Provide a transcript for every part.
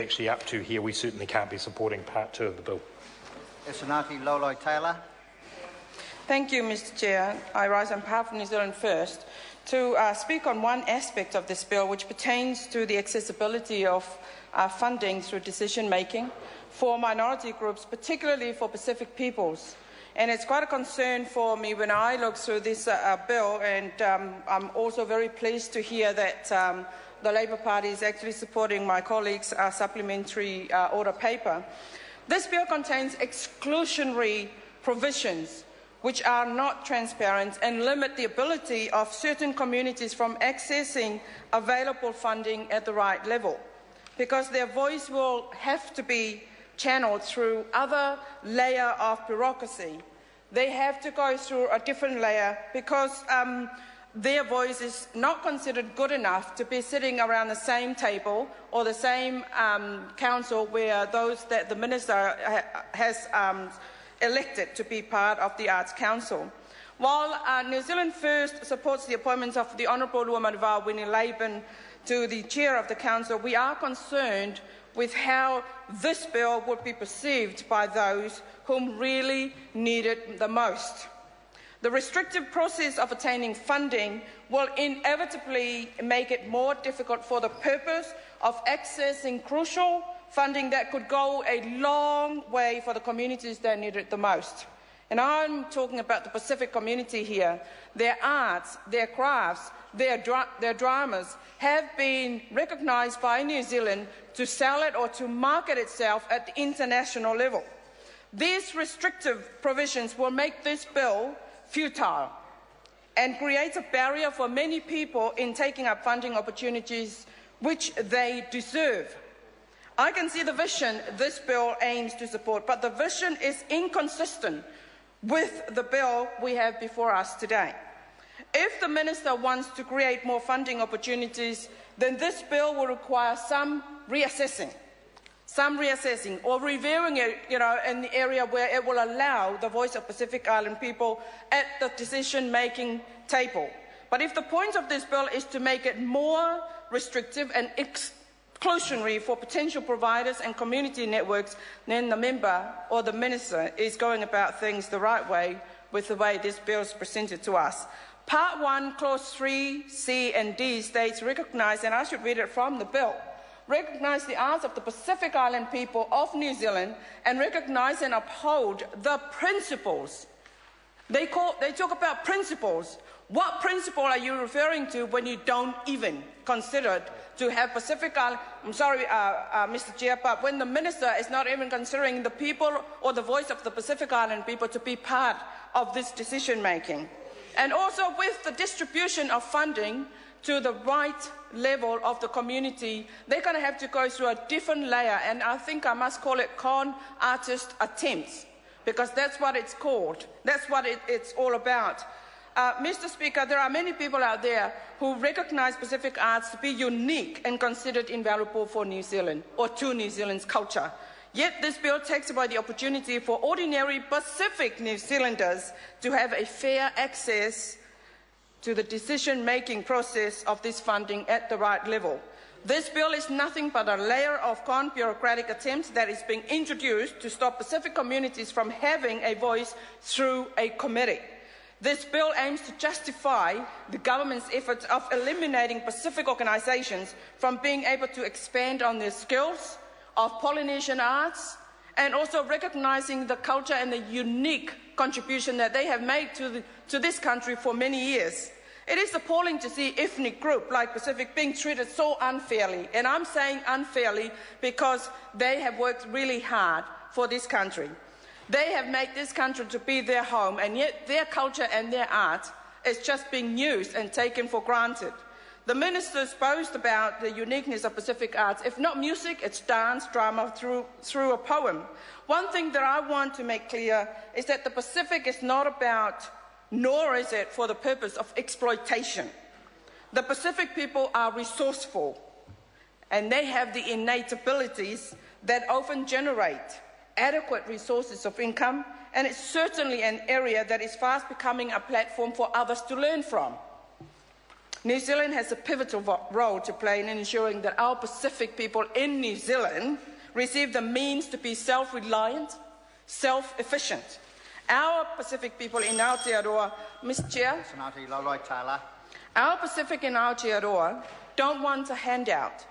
actually up to here, we certainly can't be supporting part 2 of the bill. Lole-Taylor. Thank you, Mr. Chair. I rise on behalf of New Zealand First to speak on one aspect of this bill which pertains to the accessibility of funding through decision-making for minority groups, particularly for Pacific peoples. And it's quite a concern for me when I look through this bill, and I'm also very pleased to hear that the Labour Party is actually supporting my colleagues' supplementary order paper. This bill contains exclusionary provisions which are not transparent and limit the ability of certain communities from accessing available funding at the right level, because their voice will have to be channeled through other layer of bureaucracy. They have to go through a different layer because their voice is not considered good enough to be sitting around the same table or the same council where those that the Minister has elected to be part of the Arts Council. While New Zealand First supports the appointments of the Honourable Luamariva Winnie-Laban to the chair of the Council, we are concerned with how this bill would be perceived by those whom really need it the most. The restrictive process of attaining funding will inevitably make it more difficult for the purpose of accessing crucial funding that could go a long way for the communities that need it the most. And I'm talking about the Pacific community here. Their arts, their crafts, their dramas have been recognised by New Zealand to sell it or to market itself at the international level. These restrictive provisions will make this bill futile and create a barrier for many people in taking up funding opportunities which they deserve. I can see the vision this bill aims to support, but the vision is inconsistent with the bill we have before us today. If the Minister wants to create more funding opportunities, then this bill will require some reassessing or reviewing it, in the area where it will allow the voice of Pacific Island people at the decision-making table. But if the point of this bill is to make it more restrictive and exclusionary for potential providers and community networks, then the member or the Minister is going about things the right way with the way this bill is presented to us. Part 1, Clause 3, C and D states, recognise, and I should read it from the bill, recognise the arts of the Pacific Island people of New Zealand and recognise and uphold the principles. They talk about principles. What principle are you referring to when you don't even consider to have Pacific Island? I'm sorry, Mr. Chair, but when the Minister is not even considering the people or the voice of the Pacific Island people to be part of this decision-making. And also with the distribution of funding to the right level of the community, they're going to have to go through a different layer, and I think I must call it con artist attempts, because that's what it's called. That's what it's all about. Mr. Speaker, there are many people out there who recognise Pacific arts to be unique and considered invaluable for New Zealand or to New Zealand's culture. Yet this bill takes away the opportunity for ordinary Pacific New Zealanders to have a fair access to the decision-making process of this funding at the right level. This bill is nothing but a layer of con-bureaucratic attempts that is being introduced to stop Pacific communities from having a voice through a committee. This bill aims to justify the government's efforts of eliminating Pacific organisations from being able to expand on their skills of Polynesian arts and also recognising the culture and the unique contribution that they have made to this country for many years. It is appalling to see ethnic group like Pacific being treated so unfairly, and I'm saying unfairly because they have worked really hard for this country. They have made this country to be their home, and yet their culture and their art is just being used and taken for granted. The Minister boasts about the uniqueness of Pacific arts. If not music, it's dance, drama, through a poem. One thing that I want to make clear is that the Pacific is not about, nor is it for the purpose of exploitation. The Pacific people are resourceful, and they have the innate abilities that often generate adequate resources of income, and it's certainly an area that is fast becoming a platform for others to learn from. New Zealand has a pivotal role to play in ensuring that our Pacific people in New Zealand receive the means to be self-reliant, self-efficient. Our Pacific people in Aotearoa, Mr. Chair, Senati Lole-Taylor. Our Pacific in Aotearoa don't want a handout.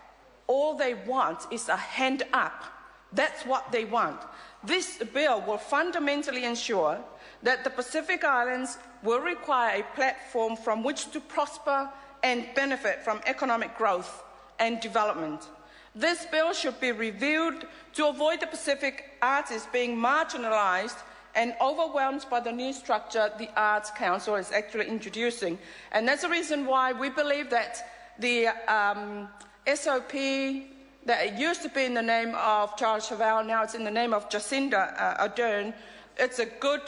All they want is a hand up. That's what they want. This bill will fundamentally ensure that the Pacific Islands will require a platform from which to prosper and benefit from economic growth and development. This bill should be reviewed to avoid the Pacific artists being marginalised and overwhelmed by the new structure the Arts Council is actually introducing. And that's the reason why we believe that the SOP that it used to be in the name of Charles Chauvel, now it's in the name of Jacinda Ardern, it's a good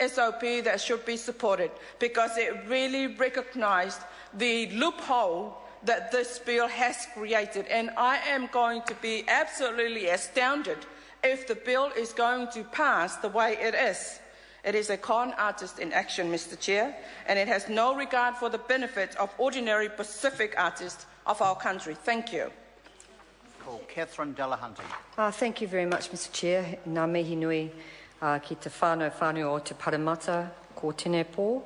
SOP that should be supported because it really recognised the loophole that this bill has created. And I am going to be absolutely astounded if the bill is going to pass the way it is. It is a con artist in action, Mr. Chair, and it has no regard for the benefit of ordinary Pacific artists of our country. Thank you. Call Catherine Delahunty. Thank you very much, Mr. Chair. Ngā mihi nui ki te whānau o te Parramatta, ko tēnei pō.